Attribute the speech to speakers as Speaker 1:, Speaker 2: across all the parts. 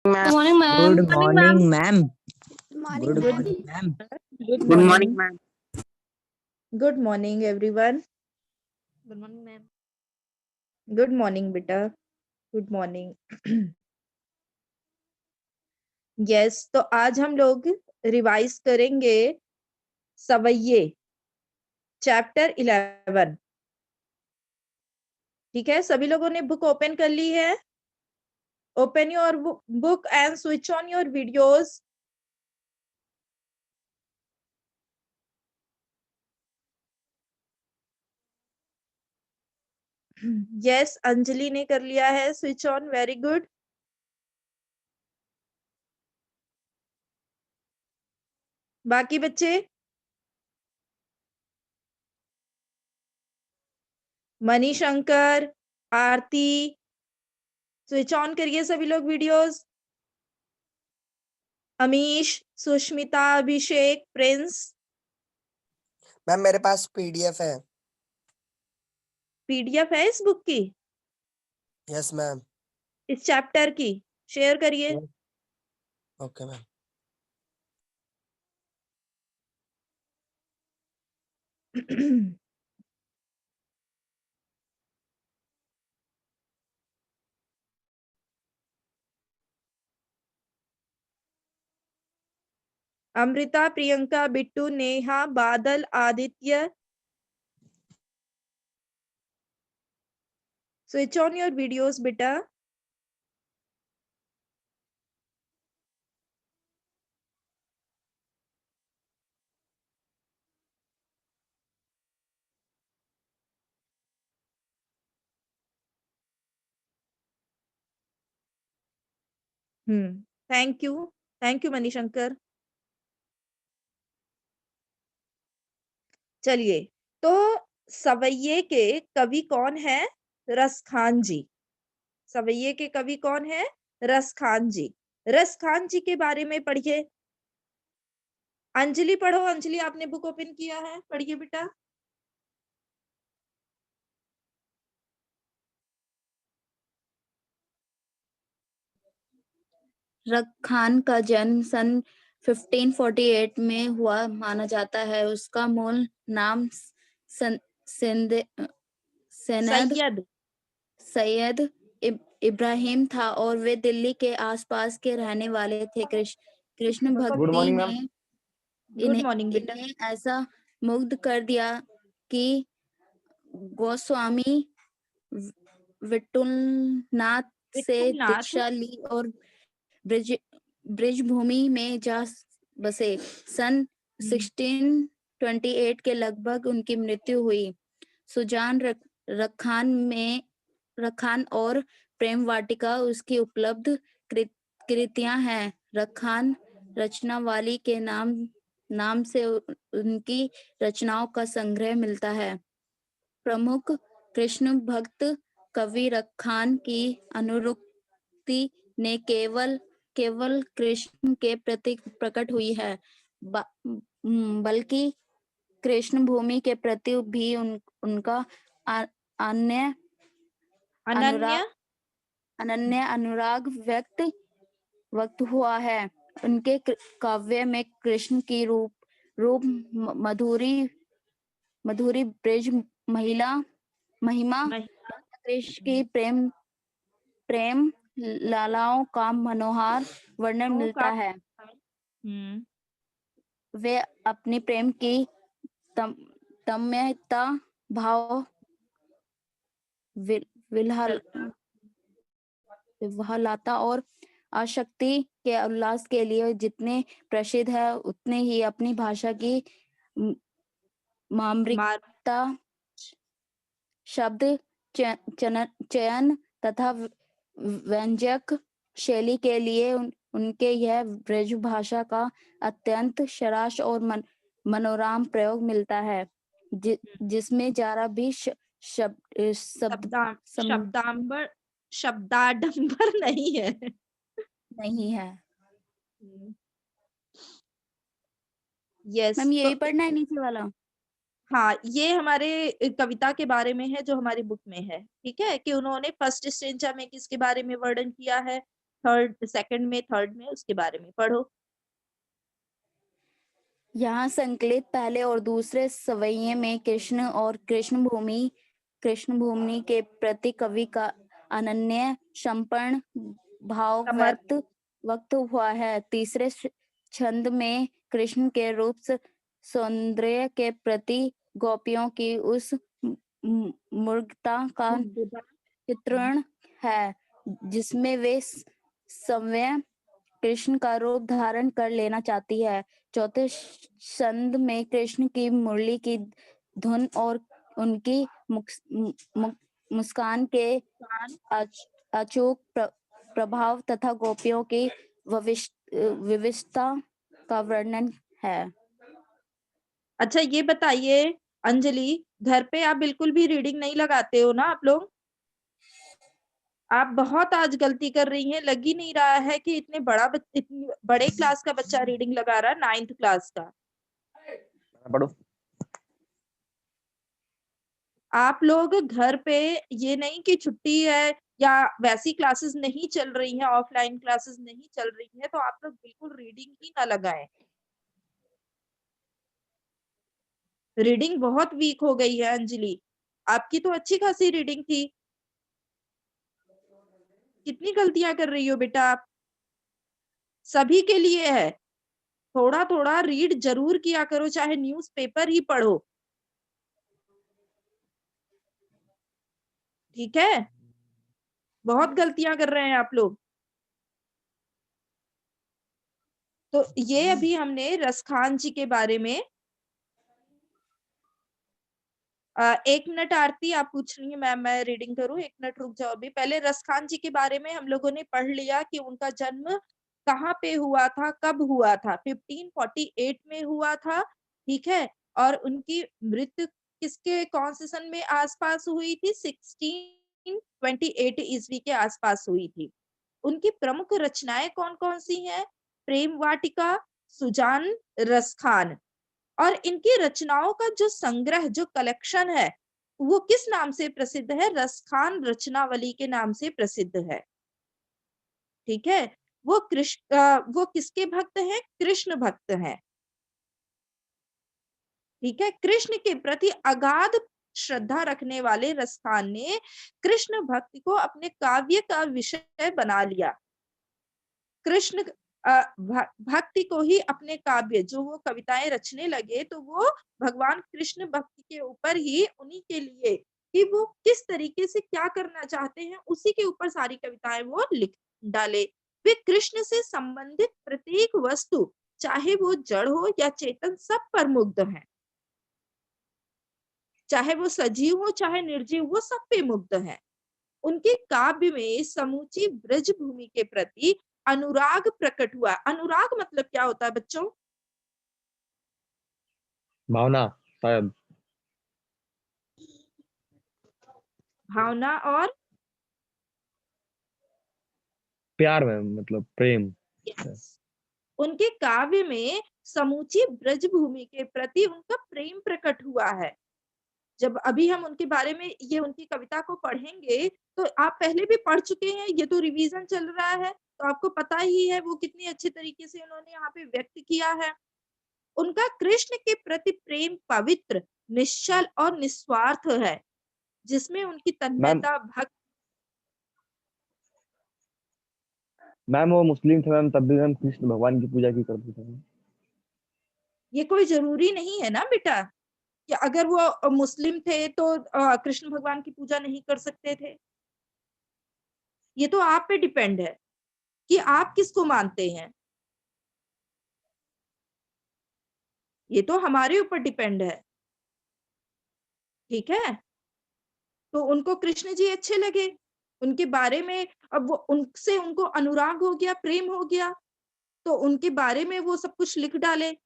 Speaker 1: Good morning, ma'am.
Speaker 2: Good morning, ma'am.
Speaker 3: Morning,
Speaker 2: Good
Speaker 3: ma'am.
Speaker 2: morning, ma'am.
Speaker 1: Good
Speaker 4: Good morning, ma'am.
Speaker 3: Good morning, everyone.
Speaker 1: Good morning, ma'am.
Speaker 3: Good morning, beta. Good morning. Yes, तो आज हम लोग revise करेंगे सवैये chapter 11। ठीक है, सभी लोगों ने बुक ओपन कर ली है? Open your book and switch on your videos. Yes, Anjali ने कर लिया है स्विच ऑन, वेरी गुड। बाकी बच्चे? मणिशंकर, आरती, स्विच ऑन करिए सभी लोग videos. Amish, Sushmita, Abhishek, Prince.
Speaker 4: Ma'am मेरे पास पीडीएफ है।
Speaker 3: पीडीएफ है इस बुक की?
Speaker 4: Yes ma'am.
Speaker 3: इस चैप्टर की शेयर करिए।
Speaker 4: Okay ma'am.
Speaker 3: Amrita, Priyanka, Bittu, Neha, Badal, Aditya, switch on your videos बेटा। Thank you Manishankar. चलिए, तो सवैये के कवि कौन है? रसखान जी। सवैये के कवि कौन है? रसखान जी। रसखान जी के बारे में पढ़िए। अंजलि पढ़ो। अंजलि, आपने बुक ओपन किया है, पढ़िए बेटा।
Speaker 5: रसखान का जन्म सन 1548 में हुआ माना जाता है। उसका मूल नाम सैयद इब्राहिम था और वे दिल्ली के आसपास के रहने वाले थे। कृष्ण भक्ति ने इन्हें ऐसा मुग्ध कर दिया कि गोस्वामी विठुलनाथ से दीक्षा ली और ब्रिजभूमि में जा बसे। सन 1628 के लगभग उनकी मृत्यु हुई। सुजान रखान और प्रेम वाटिका उसकी उपलब्ध कृतियां हैं। रखान रचनावाली के नाम से उनकी रचनाओं का संग्रह मिलता है। प्रमुख कृष्ण भक्त कवि रखान की अनुरक्ति ने केवल कृष्ण के प्रति प्रकट हुई है, बल्कि कृष्ण भूमि के प्रति भी उनका अनन्य अनुराग व्यक्त हुआ है। उनके काव्य में कृष्ण की रूप मधुरी ब्रज महिमा कृष्ण की प्रेम लालाओं का मनोहर वर्णन मिलता है। वे अपनी प्रेम की तन्मयता, भाव, विह्वलता और आसक्ति के उल्लास के लिए जितने प्रसिद्ध है, उतने ही अपनी भाषा की मार्मिकता, शब्द चयन तथा व्यंजक शैली के लिए उनके यह ब्रज भाषा का अत्यंत सरस और मनोरम प्रयोग मिलता है, जिसमें जरा भी
Speaker 3: शब्दाडंबर नहीं है। यस,
Speaker 5: मैम यही पढ़ना है नीचे वाला।
Speaker 3: हाँ, ये हमारे कविता के बारे में है जो हमारी बुक में है। ठीक है, कि उन्होंने फर्स्ट स्टेंजा में किसके बारे में वर्णन किया है? थर्ड, सेकंड में, थर्ड में, उसके बारे में पढ़ो।
Speaker 5: यहाँ संकलित पहले और दूसरे सवैये में कृष्ण और कृष्ण भूमि के प्रति कवि का अनन्य समर्पण भाव व्यक्त हुआ है। तीसरे छंद में कृष्ण के रूप सौंदर्य के प्रति गोपियों की उस मूर्खता का चित्रण है जिसमें वे स्वयं कृष्ण का रूप धारण कर लेना चाहती है। चौथे छंद में कृष्ण की मुरली की धुन और उनकी मुस्कान के अचूक प्रभाव तथा गोपियों की विविधता का वर्णन है।
Speaker 3: अच्छा, ये बताइए अंजलि, घर पे आप बिल्कुल भी रीडिंग नहीं लगाते हो ना आप लोग? आप बहुत आज गलती कर रही हैं। लग ही नहीं रहा है कि इतने बड़े क्लास का बच्चा रीडिंग लगा रहा है, 9th क्लास का।
Speaker 4: पढ़ो।
Speaker 3: आप लोग घर पे, ये नहीं कि छुट्टी है या वैसी क्लासेस नहीं चल रही हैं, ऑफलाइन क्लासेस नहीं चल रही हैं, तो आप लोग बिल्कुल रीडिंग ही ना लगाएं। रीडिंग बहुत वीक हो गई है अंजलि। आपकी तो अच्छी खासी रीडिंग थी। कितनी गलतियां कर रही हो बेटा आप? सभी के लिए है। थोड़ा थोड़ा रीड जरूर किया करो, चाहे न्यूज़पेपर ही पढ़ो। ठीक है? बहुत गलतियां कर रहे हैं आप लोग। तो ये अभी हमने रसखान जी के बारे में 1 मिनट आरती, आप पूछ रही हैं मैम मैं रीडिंग करूं? 1 मिनट रुक जाओ। अभी पहले रसखान जी के बारे में हम लोगों ने पढ़ लिया कि उनका जन्म कहाँ पे हुआ था, कब हुआ था। 1548 में हुआ था, ठीक है। और उनकी मृत्यु किसके कौन से सन में आसपास हुई थी? 1628 ईस्वी के आसपास हुई थी। उनकी प्रमुख रचनाएं कौन कौन सी हैं? प्रेम वाटिका, सुजान, रसखान। और इनकी रचनाओं का जो संग्रह, जो कलेक्शन है, वो किस नाम से प्रसिद्ध है? रसखान रचनावली के नाम से प्रसिद्ध है। ठीक है। वो किसके भक्त हैं? कृष्ण भक्त हैं। ठीक है। कृष्ण के प्रति अगाध श्रद्धा रखने वाले रसखान ने कृष्ण भक्ति को अपने काव्य का विषय बना लिया। कृष्ण भक्ति को ही अपने काव्य, जो वो कविताएं रचने लगे, तो वो भगवान कृष्ण भक्ति के ऊपर ही, उन्हीं के लिए कि वो किस तरीके से क्या करना चाहते हैं, उसी के ऊपर सारी कविताएं वो लिख डाले। वे कृष्ण से संबंधित प्रत्येक वस्तु, चाहे वो जड़ हो या चेतन, सब पर मुग्ध हैं। चाहे वो सजीव हो चाहे निर्जीव, वो सब पे मुग्ध हैं। उनके काव्य में समूची ब्रज भूमि के प्रति अनुराग प्रकट हुआ। अनुराग मतलब क्या होता है बच्चों?
Speaker 2: भावना, शायद
Speaker 3: भावना और
Speaker 2: प्यार में, मतलब प्रेम।
Speaker 3: उनके काव्य में समूची ब्रज भूमि के प्रति उनका प्रेम प्रकट हुआ है। जब अभी हम उनके बारे में, ये उनकी कविता को पढ़ेंगे, तो आप पहले भी पढ़ चुके हैं, ये तो रिवीजन चल रहा है, तो आपको पता ही है वो कितनी अच्छे तरीके से उन्होंने यहाँ पे व्यक्त किया है। उनका कृष्ण के प्रति प्रेम पवित्र, निश्चल और निस्वार्थ है, जिसमें उनकी तन्मयता, भक्ति।
Speaker 2: मैम वो मुस्लिम थे मैम, तब भी मैम कृष्ण भगवान की पूजा की करते थे।
Speaker 3: ये कोई जरूरी नहीं है ना बेटा कि अगर वो मुस्लिम थे तो कृष्ण भगवान की पूजा नहीं कर सकते थे। ये तो आप पे डिपेंड है कि आप किसको मानते हैं। ये तो हमारे ऊपर डिपेंड है। ठीक है। तो उनको कृष्ण जी अच्छे लगे, उनके बारे में, अब वो उनसे उनको अनुराग हो गया, प्रेम हो गया, तो उनके बारे में वो सब कुछ लिख डाले।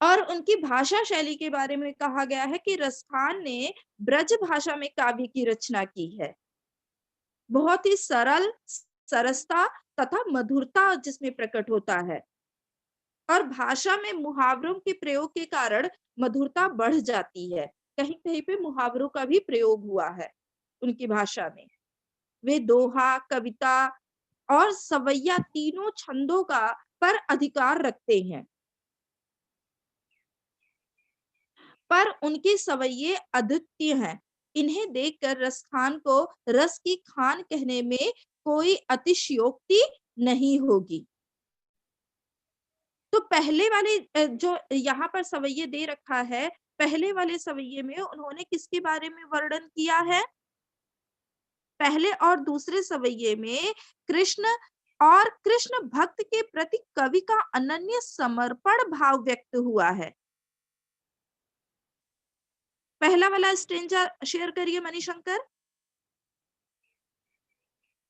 Speaker 3: और उनकी भाषा शैली के बारे में कहा गया है कि रसखान ने ब्रज भाषा में काव्य की रचना की है। बहुत ही सरल, सरसता तथा मधुरता जिसमें प्रकट होता है, और भाषा में मुहावरों के प्रयोग के कारण मधुरता बढ़ जाती है। कहीं कहीं पे मुहावरों का भी प्रयोग हुआ है उनकी भाषा में। वे दोहा, कविता और सवैया तीनों छंदों का पर अधिकार रखते हैं, पर उनके सवैये अद्वितीय हैं। इन्हें देखकर रसखान को रस की खान कहने में कोई अतिशयोक्ति नहीं होगी। तो पहले वाले जो यहाँ पर सवैये दे रखा है, पहले वाले सवैये में उन्होंने किसके बारे में वर्णन किया है? पहले और दूसरे सवैये में कृष्ण और कृष्ण भक्त के प्रति कवि का अनन्य समर्पण भाव व्यक्त हुआ है। पहला वाला स्टेंजा शेयर करिए मणिशंकर,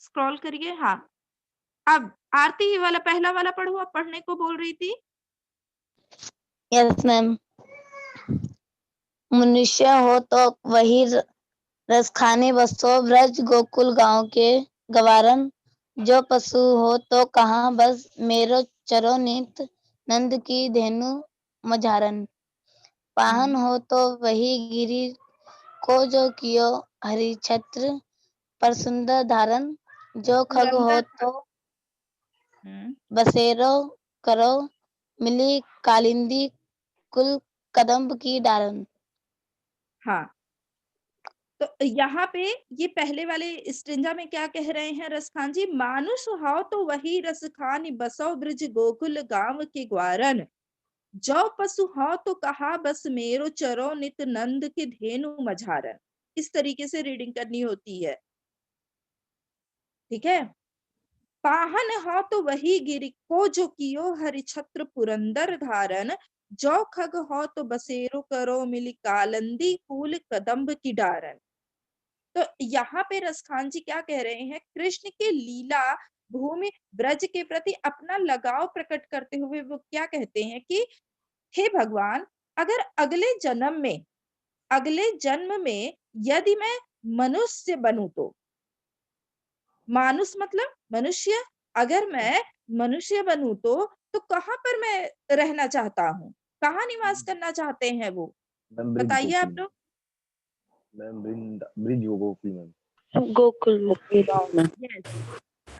Speaker 3: स्क्रॉल करिए। हाँ, अब आरती ये वाला पहला वाला पढ़ो, अब पढ़ने को बोल रही थी।
Speaker 6: Yes ma'am. मनुष्य हो तो वही रसखाने बसो ब्रज गोकुल गांव के गवारन, जो पशु हो तो कहाँ बस मेरो चरो नित नंद की धेनु मझारन, पाहन हो तो वही गिरी को जो कियो हरि छत्र पर सुंदर धारण, जो खग हो तो बसेरो करो मिली कालिंदी कुल कदम्ब की डारन।
Speaker 3: हाँ, तो यहाँ पे ये पहले वाले स्टेंजा में क्या कह रहे हैं रसखान जी? मानुष हो तो वही रसखान बसो ब्रज गोकुल गांव के ग्वारन, जो पशु हो तो कहा बस मेरो चरो नित नंद के धेनु मझारन। इस तरीके से रीडिंग करनी होती है, ठीक है। पाहन हो तो वही गिरि को जो कियो हरि छत्र पुरंदर धारन, जो खग हो तो बसेरो करो मिली कालंदी फूल कदम्ब की डारन। तो यहाँ पे रसखान जी क्या कह रहे हैं? कृष्ण के लीला भूमि ब्रज के प्रति अपना लगाव प्रकट करते हुए वो क्या कहते हैं कि हे भगवान, अगर अगले जन्म में यदि मैं मनुष्य बनूं तो, मानुष मतलब मनुष्य, अगर मैं मनुष्य बनूं तो कहाँ पर मैं रहना चाहता हूँ, कहाँ निवास करना चाहते हैं वो? बताइए आप लोग।
Speaker 2: ब्रिज गोकुल में।
Speaker 1: गोकुल में।
Speaker 3: Yes.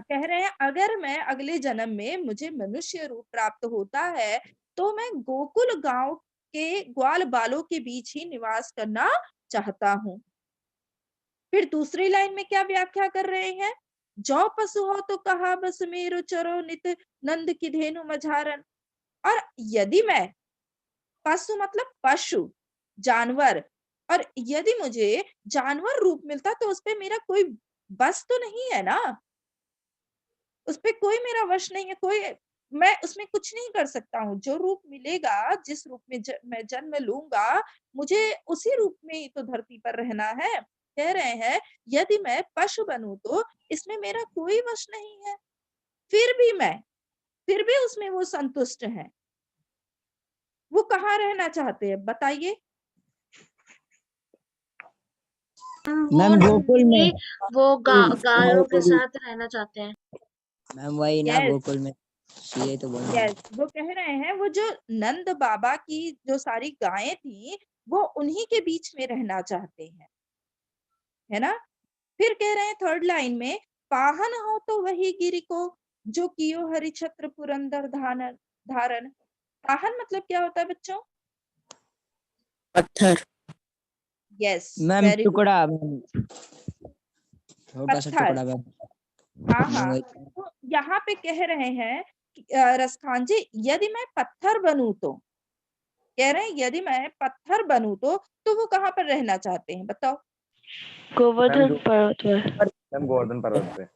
Speaker 3: कह रहे हैं अगर मैं अगले जन्म में मुझे मनुष्य रूप प्राप्त होता है तो मैं गोकुल गांव के ग्वाल बालों के बीच ही निवास करना चाहता हूँ। फिर दूसरी लाइन में क्या व्याख्या कर रहे हैं? जो पशु हो तो कहा बस मेरो चरो नित नंद की धेनु मझारन। और यदि मैं, पशु मतलब पशु, जानवर, और यदि मुझे जानवर रूप मिलता तो उस पे मेरा कोई बस तो नहीं है ना, उस पे कोई मेरा वश नहीं है, कोई, मैं उसमें कुछ नहीं कर सकता हूँ। जो रूप मिलेगा, जिस रूप में मैं जन्म लूंगा, मुझे उसी रूप में ही तो धरती पर रहना है। कह रहे हैं यदि मैं पशु बनूं तो इसमें मेरा कोई वश नहीं है, फिर भी उसमें वो संतुष्ट हैं। वो कहाँ रहना चाहते हैं बताइए?
Speaker 7: मैम गोकुल में।
Speaker 1: वो गायों के साथ रहना चाहते हैं।
Speaker 7: मैम वही ना
Speaker 3: Yes.
Speaker 7: गोकुल में, ये तो बोल रहा हूँ।
Speaker 3: यस, वो कह रहे हैं वो जो नंद बाबा की जो सारी गायें थी वो उन्हीं के बीच में रहना चाहते हैं, है ना। फिर कह रहे हैं थर्ड लाइन में, पाहन हो तो वही गिरि को जो कियो हरि छत्र पुरंदर धारण। पाहन मतलब क्या होता है बच्चों?
Speaker 5: पत्थर।
Speaker 3: Yes,
Speaker 7: ma'am
Speaker 3: very good.
Speaker 7: टुकड़ा, छोटा सा
Speaker 3: पत्थर।
Speaker 7: टुकड़ा मैम।
Speaker 3: हाँ
Speaker 7: मैम
Speaker 3: हाँ,
Speaker 7: वही।
Speaker 3: तो यहाँ पे कह रहे हैं कि, रसखान जी, यदि मैं पत्थर बनूं तो, कह रहे हैं यदि मैं पत्थर बनूं तो वो कहाँ पर रहना चाहते हैं बताओ?
Speaker 1: गोवर्धन पर्वत पर।
Speaker 2: मैम गोवर्धन पर्वत पे।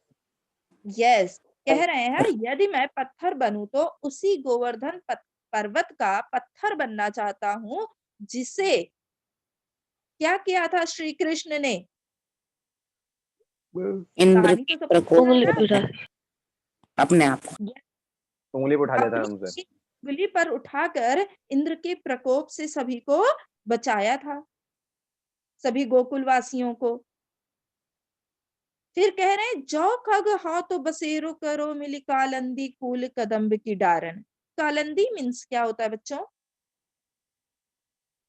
Speaker 3: यस, कह रहे हैं यदि मैं पत्थर बनूं तो उसी गोवर्धन पर्वत का पत्थर बनना चाहता हूँ, जिसे क्या किया था श्री कृष्ण ने?
Speaker 5: इंद्र
Speaker 3: कहानी तो
Speaker 5: के
Speaker 3: सबको
Speaker 5: प्रकोप
Speaker 3: पता है ना?
Speaker 5: अपने आप को।
Speaker 2: उंगली पे उठा लेता है
Speaker 3: अपनी
Speaker 2: हमसे।
Speaker 3: उंगली पर उठाकर इंद्र के प्रकोप से सभी को बचाया था, सभी गोकुल वासियों को। फिर कह रहे हैं जो खग हो तो बसेरो करो मिली कालंदी फूल कदम्ब की डारन। कालंदी मीन्स क्या होता है बच्चों?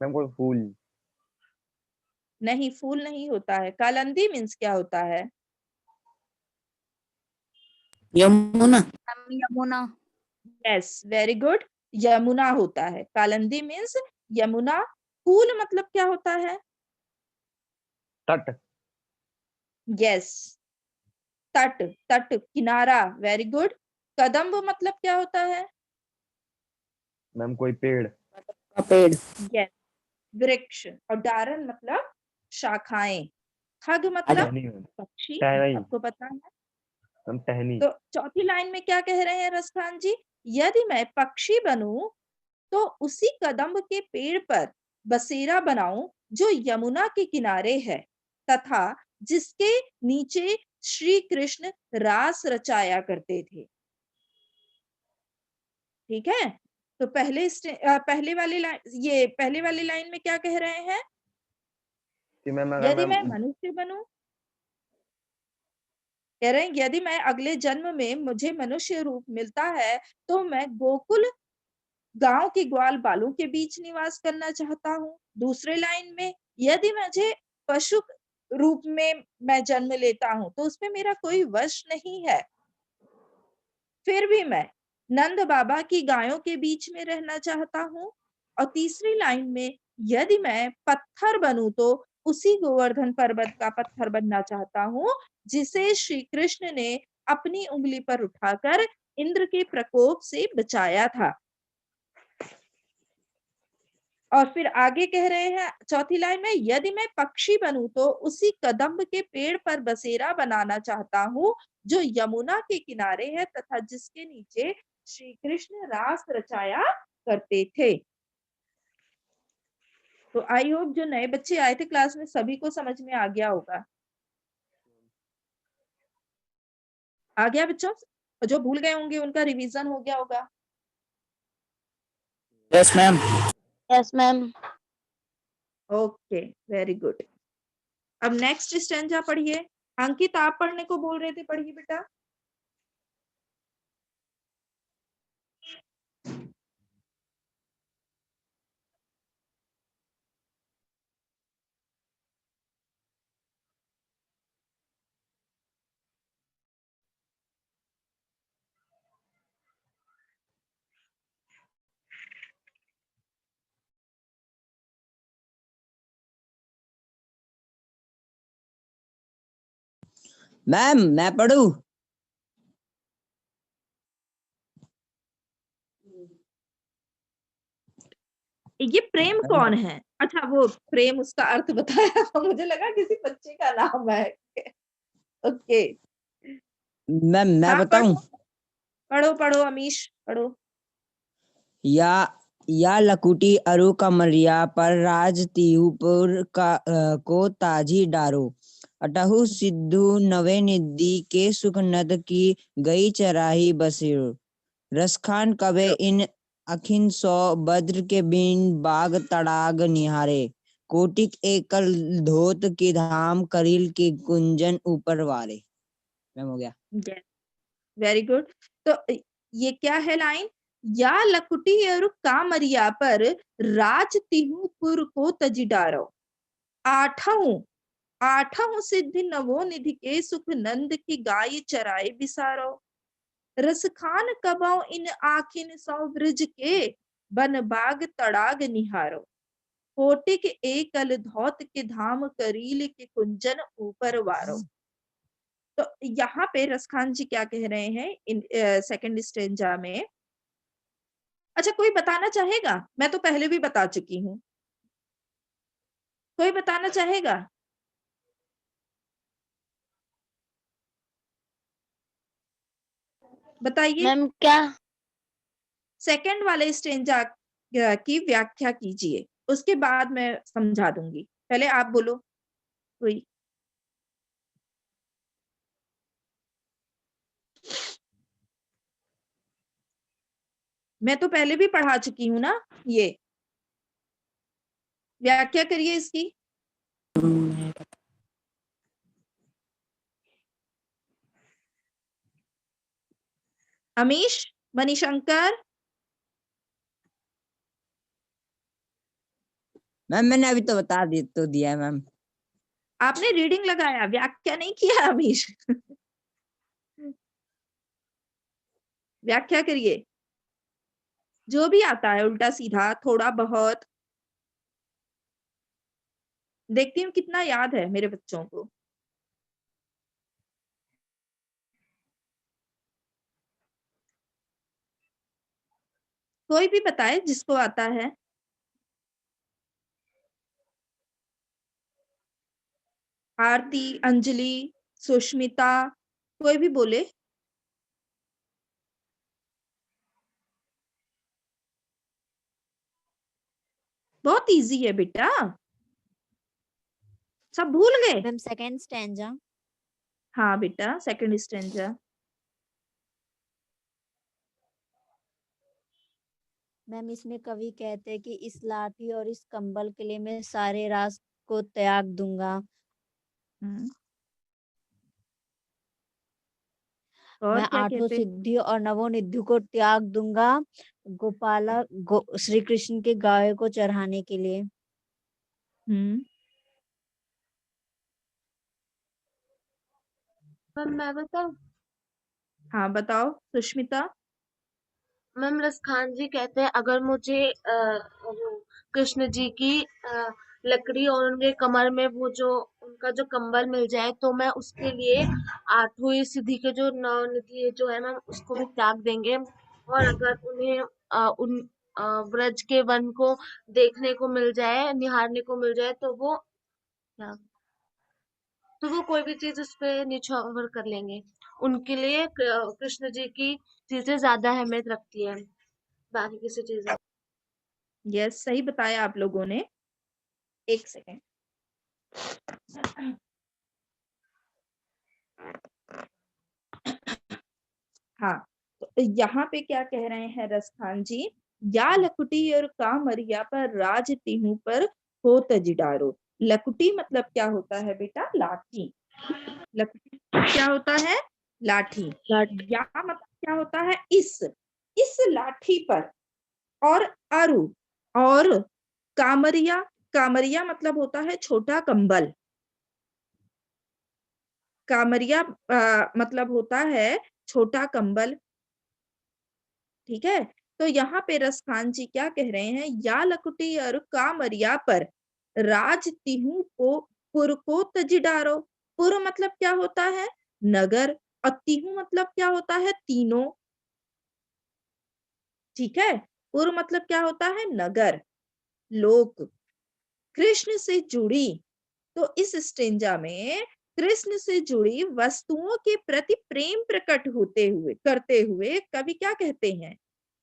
Speaker 2: मैम कोई फूल।
Speaker 3: नहीं, फूल नहीं होता है। कालंदी मीन्स क्या होता है?
Speaker 1: Yamuna.
Speaker 5: Yamuna.
Speaker 3: Yes, very good. Yamuna होता है। कालिंदी मीन्स यमुना। कूल मतलब क्या होता है?
Speaker 2: तट।
Speaker 3: यस, तट, तट, किनारा। Very good. कदम्ब मतलब क्या होता है?
Speaker 2: मैम कोई पेड़।
Speaker 1: का पेड़।
Speaker 3: यस, वृक्ष। और डारण मतलब शाखाएं। खग मतलब
Speaker 2: टहनी मैम।
Speaker 3: पक्षी,
Speaker 2: टहनी
Speaker 3: आपको पता है।
Speaker 2: मैम, टहनी।
Speaker 3: तो चौथी लाइन में क्या कह रहे हैं रसखान जी? यदि मैं पक्षी बनूं तो उसी कदम्ब के पेड़ पर बसेरा बनाऊं जो यमुना के किनारे है तथा जिसके नीचे श्री कृष्ण रास रचाया करते थे। ठीक है, तो पहले वाली लाइन, ये पहले वाली लाइन में क्या कह रहे हैं?
Speaker 2: कि मैम अगर
Speaker 3: यदि मैं
Speaker 2: मैम
Speaker 3: मनुष्य बनूं, कह रहे हैं यदि मैं अगले जन्म में मुझे मनुष्य रूप मिलता है तो मैं गोकुल गांव के ग्वाल बालों के बीच निवास करना चाहता हूँ। दूसरे लाइन में, यदि मुझे पशु रूप में मैं जन्म लेता हूँ तो उसमें मेरा कोई वश नहीं है, फिर भी मैं नंद बाबा की गायों के बीच में रहना चाहता हूँ। और तीसरी लाइन में, यदि मैं पत्थर बनूं तो उसी गोवर्धन पर्वत का पत्थर बनना चाहता हूँ जिसे श्री कृष्ण ने अपनी उंगली पर उठाकर इंद्र के प्रकोप से बचाया था। और फिर आगे कह रहे हैं चौथी लाइन में, यदि मैं पक्षी बनूं तो उसी कदम्ब के पेड़ पर बसेरा बनाना चाहता हूँ जो यमुना के किनारे है तथा जिसके नीचे श्री कृष्ण रास रचाया करते थे। तो आई होप जो नए बच्चे आए थे क्लास में सभी को समझ में आ गया होगा। आ गया बच्चों? जो भूल गए होंगे उनका रिवीजन हो गया होगा।
Speaker 1: Yes ma'am.
Speaker 6: Yes ma'am.
Speaker 3: Okay, very good. अब नेक्स्ट स्टेंजा पढ़िए। अंकित आप पढ़ने को बोल रहे थे, पढ़िए बेटा।
Speaker 7: मैम मैं पढ़ूं?
Speaker 3: ये प्रेम कौन है? अच्छा, वो प्रेम उसका अर्थ बताया मुझे लगा किसी बच्चे का नाम है। ओके,
Speaker 7: मैम मैं
Speaker 3: हाँ
Speaker 7: बताऊं?
Speaker 3: पढ़ो पढ़ो पढ़ो अमीश पढ़ो।
Speaker 7: या लकुटी अरु कमरिया पर राज तिहुपुर को ताजी डारो। अटहु सिद्धू नवे निधि के सुख नद की गई चराही बसेरो। रसखान कबे इन अखिन सौ बद्र के बीन बाग तड़ाग निहारे। कोटिक एकल धोत की धाम करील के कुंजन ऊपर वारे। मैम हो गया।
Speaker 3: Very good. तो ये क्या है लाइन? या लकुटी और कामरिया पर राज तिहुपुर को तजी डारो। आठों सिद्धि नवो निधि के सुख नंद की गाय चराए बिसारो। रसखान कबाओ इन आखिन सौ ब्रिज के बन बाग तड़ाग निहारो। कोटिक एकल धौत के धाम करील के कुंजन ऊपर वारो। तो यहाँ पे रसखान जी क्या कह रहे हैं इन सेकंड स्टेंजा में? अच्छा, कोई बताना चाहेगा? मैं तो पहले भी बता चुकी हूँ, कोई बताना चाहेगा? बताइए।
Speaker 6: मैम क्या?
Speaker 3: सेकंड वाले स्टेंजा की व्याख्या कीजिए, उसके बाद मैं समझा दूंगी। पहले आप बोलो कोई। मैं तो पहले भी पढ़ा चुकी हूँ ना, ये व्याख्या करिए इसकी। अमीश, मणिशंकर।
Speaker 7: मैम मैंने अभी तो बता दिया है मैम।
Speaker 3: आपने रीडिंग लगाया, व्याख्या नहीं किया अमीश। व्याख्या करिए, जो भी आता है उल्टा सीधा, थोड़ा बहुत। देखती हूँ कितना याद है मेरे बच्चों को। कोई भी बताए जिसको आता है। आरती, अंजलि, सुष्मिता, कोई भी बोले। बहुत इजी है बेटा, सब भूल गए।
Speaker 8: Ma'am second stanza.
Speaker 3: हाँ बेटा, सेकंड स्टैंजा।
Speaker 8: मैम इसमें कवि कहते हैं कि इस लाठी और इस कंबल के लिए मैं सारे राज को त्याग दूंगा।
Speaker 3: और
Speaker 8: मैं
Speaker 3: क्या
Speaker 8: आठों
Speaker 3: कहते?
Speaker 8: सिद्धि और नवोनिधि को त्याग दूंगा श्री कृष्ण के गाय को चढ़ाने के लिए।
Speaker 1: मैम मैं बताऊं?
Speaker 3: हाँ बताओ सुष्मिता।
Speaker 1: मैम रसखान जी कहते हैं अगर मुझे वो कृष्ण जी की लकड़ी और उनके कमर में वो जो उनका जो कंबल मिल जाए तो मैं उसके लिए आठों ही सिद्धि के जो नौ निधि जो है मैम उसको भी त्याग देंगे। और अगर उन्हें उन ब्रज के वन को देखने को मिल जाए, निहारने को मिल जाए तो वो क्या तो वो कोई भी चीज उस पे निछावर कर लेंगे। उनके लिए कृष्ण जी की चीजें ज्यादा अहमियत रखती है बाकी किसी चीज।
Speaker 3: यस, सही बताया आप लोगों ने। एक सेकेंड। हाँ, तो यहाँ पे क्या कह रहे हैं रसखान जी? या लकुटी और कामरिया पर राज तिहु पर हो तज डारो। लकुटी मतलब क्या होता है बेटा? लाठी। लकुटी क्या होता है? लाठी। या मतलब क्या होता है? इस लाठी पर। और अरु और कामरिया, कामरिया मतलब होता है छोटा कंबल। कामरिया मतलब होता है छोटा कंबल। ठीक है, तो यहाँ पे रसखान जी क्या कह रहे हैं? या लकुटी और कामरिया पर राज तिहु को पुर को तज डारो। पुर मतलब क्या होता है? नगर। और तिहु मतलब क्या होता है? तीनों। ठीक है, पुर मतलब क्या होता है? नगर, लोक। कृष्ण से जुड़ी, तो इस स्टेंजा में कृष्ण से जुड़ी वस्तुओं के प्रति प्रेम प्रकट होते हुए करते हुए कवि क्या कहते हैं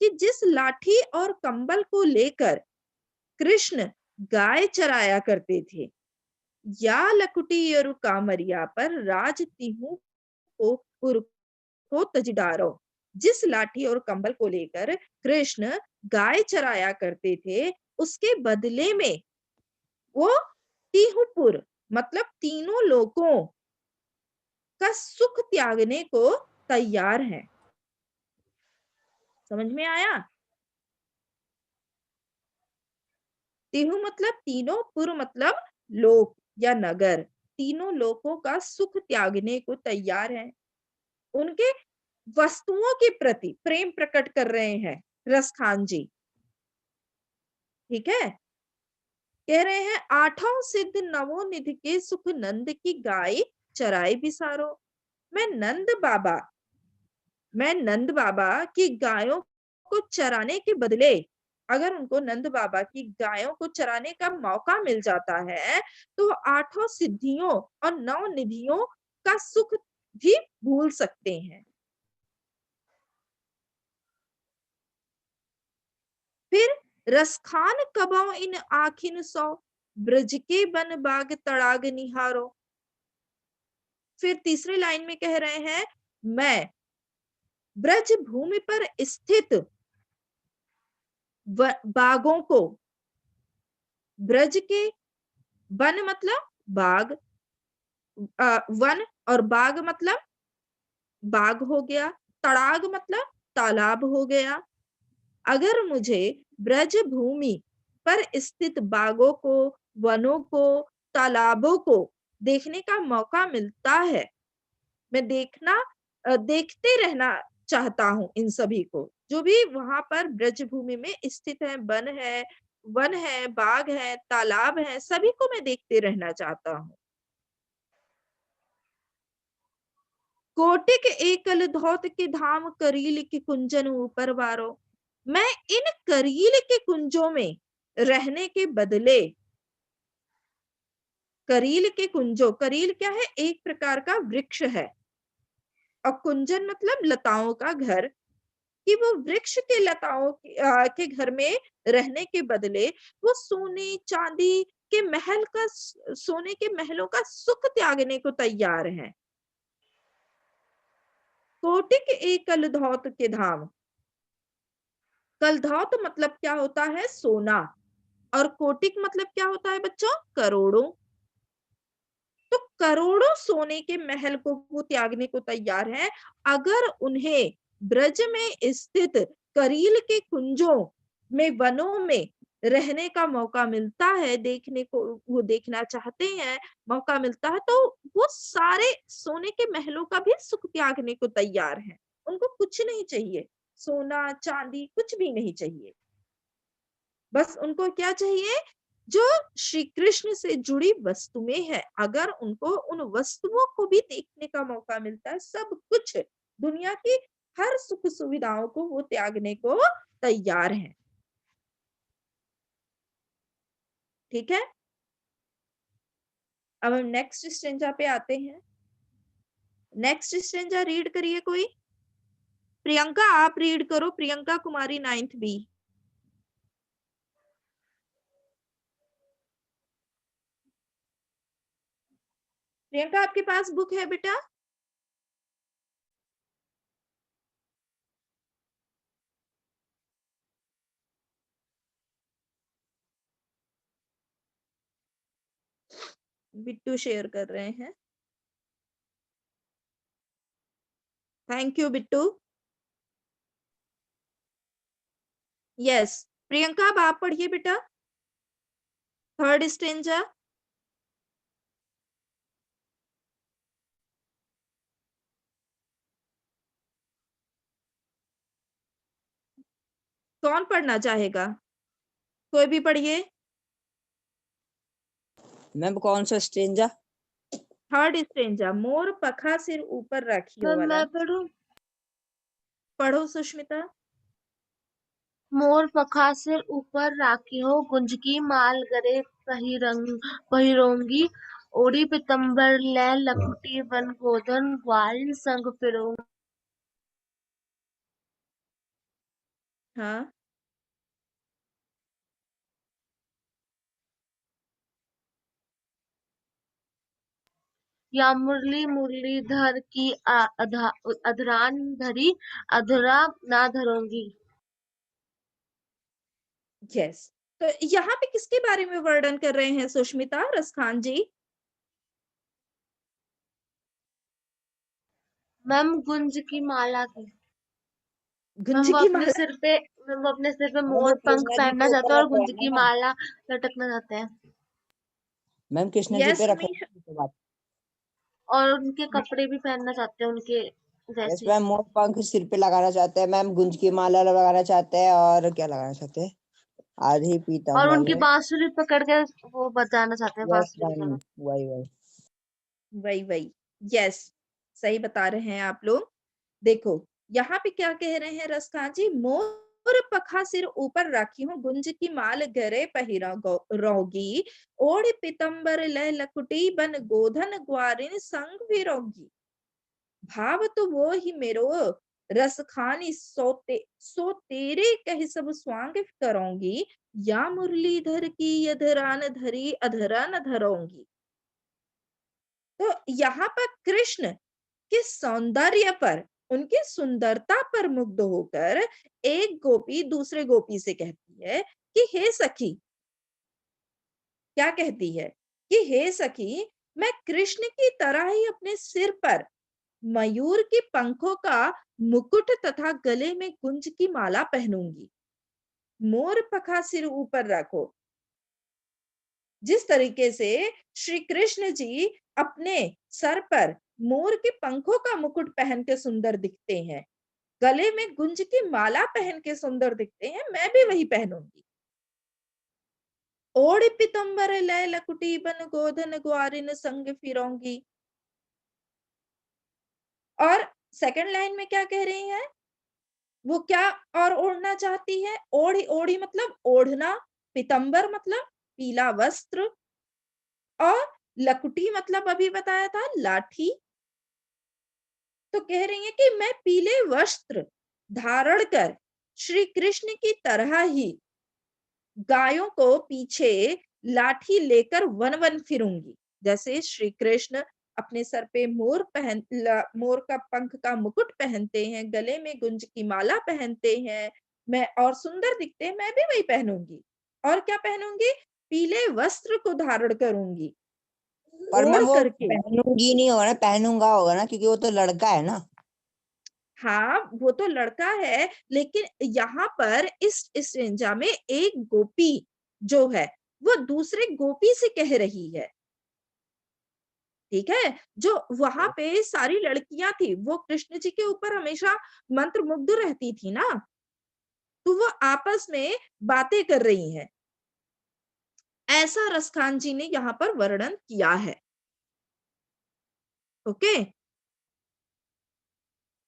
Speaker 3: कि जिस लाठी और कंबल को लेकर कृष्ण गाय चराया करते थे, या लकुटी और कामरिया पर राज तिहु को पुर को तजडारो। जिस लाठी और कंबल को लेकर कृष्ण गाय चराया करते थे, उसके बदले में वो तिहुपुर मतलब तीनों लोकों का सुख त्यागने को तैयार है। समझ में आया? तिहु मतलब तीनों, पुर मतलब लोक या नगर। तीनों लोकों का सुख त्यागने को तैयार है। उनके वस्तुओं के प्रति प्रेम प्रकट कर रहे हैं रसखान जी। ठीक है, कह रहे हैं आठों सिद्ध नवोनिधि के सुख नंद की गाय चराए बिसारो। मैं नंद बाबा की गायों को चराने के बदले, अगर उनको नंद बाबा की गायों को चराने का मौका मिल जाता है तो आठों सिद्धियों और नौ निधियों का सुख भी भूल सकते हैं। फिर रसखान कबो इन आखिन सौ, ब्रज के बन बाग तड़ाग निहारो। फिर तीसरी लाइन में कह रहे हैं मैं ब्रज भूमि पर स्थित बागों को, ब्रज के वन मतलब बाग, वन और बाग मतलब बाग हो गया, तड़ाग मतलब तालाब हो गया। अगर मुझे ब्रज भूमि पर स्थित बागों को, वनों को, तालाबों को देखने का मौका मिलता है, मैं देखते रहना चाहता हूँ इन सभी को, जो भी वहां पर ब्रज भूमि में स्थित है, वन है, बाग है, तालाब है, सभी को मैं देखते रहना चाहता हूँ। कोटिक एकल धौत के धाम, करील के कुंजन ऊपर वारो। मैं इन करील के कुंजों में रहने के बदले, करील के कुंजों, करील क्या है? एक प्रकार का वृक्ष है, और कुंजन मतलब लताओं का घर, कि वो वृक्ष के लताओं के घर में रहने के बदले वो सोने चांदी के महल का, सोने के महलों का सुख त्यागने को तैयार हैं। कोटिक एक कलधौत के धाम, कलधौत मतलब क्या होता है? सोना, और कोटिक मतलब क्या होता है बच्चों? करोड़ों। तो करोड़ों सोने के महल को वो त्यागने को तैयार है अगर उन्हें ब्रज में स्थित करील के कुंजों में, वनों में रहने का मौका मिलता है, देखने को वो देखना चाहते हैं, मौका मिलता है, तो वो सारे सोने के महलों का भी सुख त्यागने को तैयार हैं। उनको कुछ नहीं चाहिए, सोना चांदी कुछ भी नहीं चाहिए, बस उनको क्या चाहिए? जो श्री कृष्ण से जुड़ी वस्तुएं हैं, अगर उनको उन वस्तुओं को भी देखने का मौका मिलता है, सब कुछ दुनिया की हर सुख सुविधाओं को वो त्यागने को तैयार हैं। ठीक है, अब हम नेक्स्ट स्टेंजा पे आते हैं। नेक्स्ट स्टेंजा रीड करिए कोई। प्रियंका आप रीड करो, प्रियंका कुमारी 9th बी। प्रियंका आपके पास बुक है बेटा? बिट्टू शेयर कर रहे हैं, thank you Bittu. Yes Priyanka, अब आप पढ़िए बेटा 3rd स्टेंजा। कौन पढ़ना चाहेगा? कोई भी पढ़िए।
Speaker 7: मैम कौन सा स्टेंजा?
Speaker 3: 3rd स्टेंजा, मोर पखा सिर ऊपर रखियो
Speaker 1: मैम
Speaker 3: वाला।
Speaker 1: मैं पढ़ूं?
Speaker 3: पढ़ो सुष्मिता।
Speaker 1: मोर पखा सिर ऊपर राखियो, गुंज की माल गरे पहिरोंगी, ओढ़ी पीतम्बर लै लखुटी बन गोधन, ग्वालिन संग फिरोंगी।
Speaker 3: हाँ,
Speaker 1: या मुरली मुरलीधर की अधरान धरी, अधरा ना धरूंगी।
Speaker 3: यस। तो यहाँ पे किसके बारे में वर्णन कर रहे हैं सुष्मिता, रसखान जी?
Speaker 1: मैम गुंज की माला की।
Speaker 3: गुंज की माला।
Speaker 1: मैम वो अपने सिर पे
Speaker 7: मैम वो
Speaker 1: मोर पंख
Speaker 7: कृष्णा जी
Speaker 1: पहनना
Speaker 7: के
Speaker 1: चाहते
Speaker 7: ऊपर
Speaker 1: हैं और
Speaker 7: रखवा
Speaker 1: गुंज
Speaker 7: है
Speaker 1: की
Speaker 7: ना।
Speaker 1: माला लटकना चाहते हैं,
Speaker 7: मैम कृष्णा जी
Speaker 3: यस
Speaker 7: पे
Speaker 3: मीशा।
Speaker 7: रखवा।
Speaker 1: और उनके कपड़े भी पहनना चाहते हैं उनके
Speaker 7: यस
Speaker 1: जैसे।
Speaker 7: मैम, मोर पंख सिर पे लगाना चाहते हैं मैम, गुंज की माला लगाना चाहते हैं, और क्या लगाना चाहते हैं? आधी
Speaker 1: और
Speaker 7: पीताम्बर
Speaker 1: उनकी
Speaker 7: में।
Speaker 1: बांसुरी पकड़ के वो बजाना चाहते हैं
Speaker 7: यस
Speaker 1: बांसुरी की
Speaker 7: मैम,
Speaker 1: तरह।
Speaker 7: वही वही।
Speaker 3: वही वही, यस सही बता रहे हैं आप लोग। देखो यहाँ पे क्या कह रहे हैं रसखान जी? मोर पखा सिर ऊपर राखी हूँ, गुंज की माल गरे पहिरा रोगी, ओढ़ पीतम्बर लह लकुटी बन गोधन, ग्वारिन संग फिरोगी। भाव तो वो ही मेरो, रस खानी सो तेरे कह सब स्वांग करोगी, या मुरलीधर की अधरान धरी अधरा न धरोगी। तो यहाँ पर कृष्ण के सौंदर्य पर, उनकी सुंदरता पर मुग्ध होकर एक गोपी दूसरे गोपी से कहती है कि हे सखी, क्या कहती है? कि हे सखी, मैं कृष्ण की तरह ही अपने सिर पर मयूर के पंखों का मुकुट तथा गले में कुंज की माला पहनूंगी। मोर पखा सिर ऊपर रखो। जिस तरीके से श्री कृष्ण जी अपने सर पर मोर के पंखों का मुकुट पहन के सुंदर दिखते हैं, गले में गुंज की माला पहन के सुंदर दिखते हैं, मैं भी वही पहनूंगी। ओढ़ पीतंबर लय लकुटी बन गोधन ग्वारिन संग फिरोंगी। और सेकंड लाइन में क्या कह रही है, वो क्या और ओढ़ना चाहती है? ओढ़ी, ओढ़ी मतलब ओढ़ना, पीतंबर मतलब पीला वस्त्र, और लकुटी मतलब अभी बताया था लाठी। तो कह रही है कि मैं पीले वस्त्र धारण कर श्री कृष्ण की तरह ही गायों को पीछे लाठी लेकर वन वन फिरूंगी। जैसे श्री कृष्ण अपने सर पे मोर का पंख का मुकुट पहनते हैं, गले में गुंज की माला पहनते हैं, मैं और सुंदर दिखते हैं, मैं भी वही पहनूंगी। और क्या पहनूंगी? पीले वस्त्र को धारण करूंगी,
Speaker 7: पर मैं
Speaker 3: ओढ़
Speaker 7: वो
Speaker 3: करके।
Speaker 7: पहनूंगी नहीं होगा ना, पहनूंगा होगा ना, क्योंकि वो तो लड़का है ना।
Speaker 3: हाँ, वो तो लड़का है, लेकिन यहाँ पर इस स्टेंजा में एक गोपी जो है वो दूसरे गोपी से कह रही है, ठीक है? जो वहां पे सारी लड़कियां थी, वो कृष्ण जी के ऊपर हमेशा मंत्र मुग्ध रहती थी ना, तो वो आपस में बातें कर रही हैं। ऐसा रसखान जी ने यहाँ पर वर्णन किया है। ओके,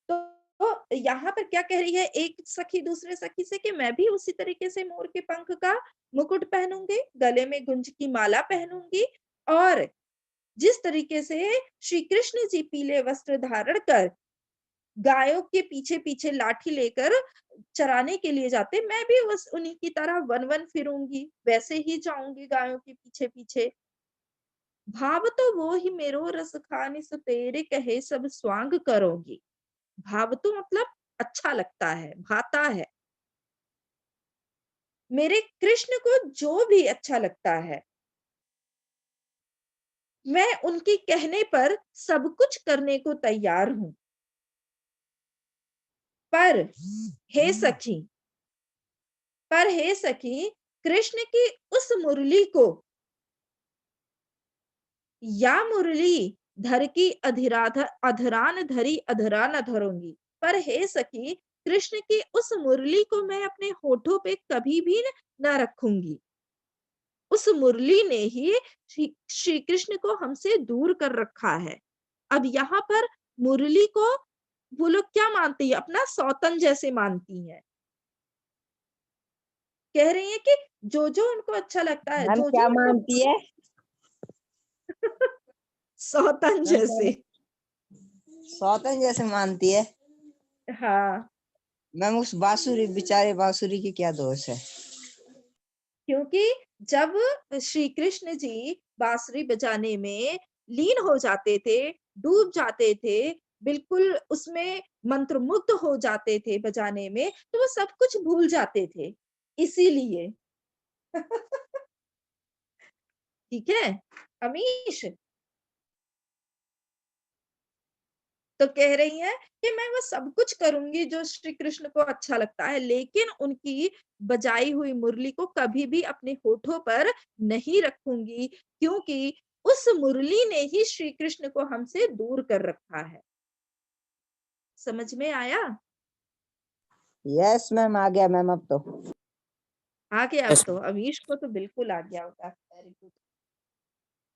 Speaker 3: तो यहाँ पर क्या कह रही है एक सखी दूसरे सखी से कि मैं भी उसी तरीके से मोर के पंख का मुकुट पहनूंगी, गले में गुंज की माला पहनूंगी, और जिस तरीके से श्री कृष्ण जी पीले वस्त्र धारण कर गायों के पीछे पीछे लाठी लेकर चराने के लिए जाते, मैं भी उस उन्हीं की तरह वन वन फिरूंगी, वैसे ही जाऊंगी गायों के पीछे पीछे। भाव तो वो ही मेरो रस खानी सो तेरे कहे सब स्वांग करोगी। भाव तो मतलब अच्छा लगता है, भाता है। मेरे कृष्ण को जो भी अच्छा लगता है, मैं उनकी कहने पर सब कुछ करने को तैयार हूं। पर हे सखी, कृष्ण की उस मुरली को या मुरली धर की अधरान धरी अधरा न धरूंगी। पर हे सखी, कृष्ण की उस मुरली को मैं अपने होठों पे कभी भी न रखूंगी। उस मुरली ने ही श्री कृष्ण को हमसे दूर कर रखा है। अब यहाँ पर मुरली को वो लोग क्या मानती है? अपना सौतन जैसे मानती हैं। कह रही है कि जो जो उनको अच्छा लगता है,
Speaker 7: मैम
Speaker 3: जो
Speaker 7: क्या
Speaker 3: जो उनको
Speaker 7: मानती है?
Speaker 3: सौतन
Speaker 7: मैम क्या
Speaker 3: जैसे।
Speaker 7: सौतन जैसे मानती है?
Speaker 3: हाँ,
Speaker 7: मैम उस बांसुरी, बेचारे बांसुरी की क्या दोष है?
Speaker 3: क्योंकि जब श्री कृष्ण जी बांसुरी बजाने में लीन हो जाते थे, डूब जाते थे, बिल्कुल उसमें मंत्रमुग्ध हो जाते थे बजाने में, तो वो सब कुछ भूल जाते थे, इसीलिए। ठीक है अमीश? तो कह रही हैं कि मैं वो सब कुछ करूंगी जो श्री कृष्ण को अच्छा लगता है, लेकिन उनकी बजाई हुई मुरली को कभी भी अपने होठों पर नहीं रखूंगी, क्योंकि उस मुरली ने ही श्री कृष्ण को हमसे दूर कर रखा है। समझ में आया?
Speaker 7: यस मैम, आ गया मैम अब तो।
Speaker 3: आ गया अब तो? अमीश को तो बिल्कुल आ गया होगा। Very good.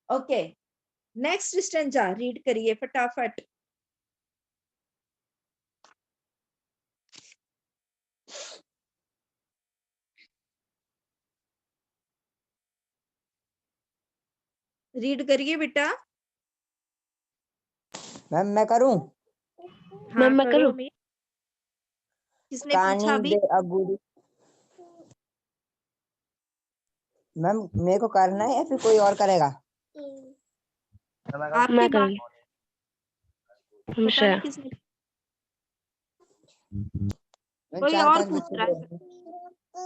Speaker 3: Okay, next stanza read करिए फटाफट। रीड करिए बेटा।
Speaker 7: मैम मैं करूं?
Speaker 3: हाँ
Speaker 1: मैं
Speaker 3: करो
Speaker 1: करूँ?
Speaker 3: अमीश। किसने
Speaker 7: कानी
Speaker 3: पूछा अभी?
Speaker 7: दे अगुड़ी। मैम मेरे को करना है या फिर कोई और करेगा?
Speaker 3: आपकी
Speaker 1: मैं
Speaker 3: बात
Speaker 1: करूँगी।
Speaker 3: पता
Speaker 1: हमसे
Speaker 3: नहीं किसने,
Speaker 7: मैम
Speaker 3: कोई
Speaker 7: चार
Speaker 3: और
Speaker 7: पांच
Speaker 3: पूछ
Speaker 7: बच्चे
Speaker 3: रहा
Speaker 7: दे
Speaker 3: है।
Speaker 7: रहे हैं।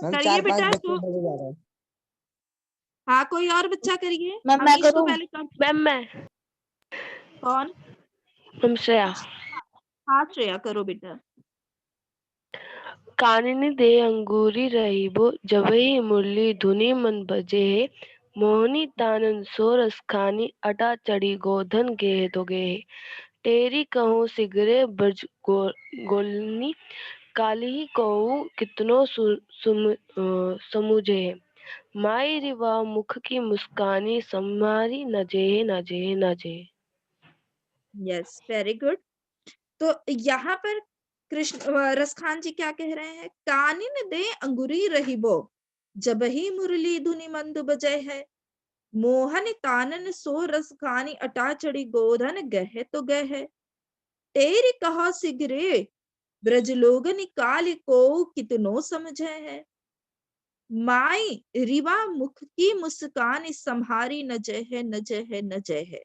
Speaker 7: मैम
Speaker 3: करिए
Speaker 7: चार पांच
Speaker 3: बेटा
Speaker 7: बच्चे
Speaker 3: तो।
Speaker 7: बोले जा रहे हैं।
Speaker 3: हाँ, कोई और बच्चा करिए।
Speaker 6: मैं
Speaker 3: अमीश को
Speaker 6: करूं?
Speaker 3: पहले कर।
Speaker 1: मैं
Speaker 3: कौन?
Speaker 1: हमसे
Speaker 3: हाँ श्रेया, करो बेटा।
Speaker 1: काननी दे अंगूरी रहीबो जबहि मुरली धुनि मन बजे है मोहनी तानन सो रस खानी अटा चढ़ी गोधन गेहे तो गेहे
Speaker 9: टेरी कहूँ सिगरे ब्रज गोलनी, काली कहूँ कितनो समुझे। माई रिवा मुख की मुस्कानी, समारी न जेहे न जेहे न जेहे।
Speaker 3: Yes, very good. तो यहाँ पर रसखान जी क्या कह रहे हैं? कानिन दे अंगुरी रहिबो, जब ही मुरली धुनि मंद बजे है। मोहन कानन सो रस खानी, अटा चढ़ी गोधन गहे तो गहे। तेरी कहा सिगरे ब्रज लोगन, काली को कितनो समझे है। माई रिवा मुख की मुस्कान, संहारी न जय है न जय है न जय है।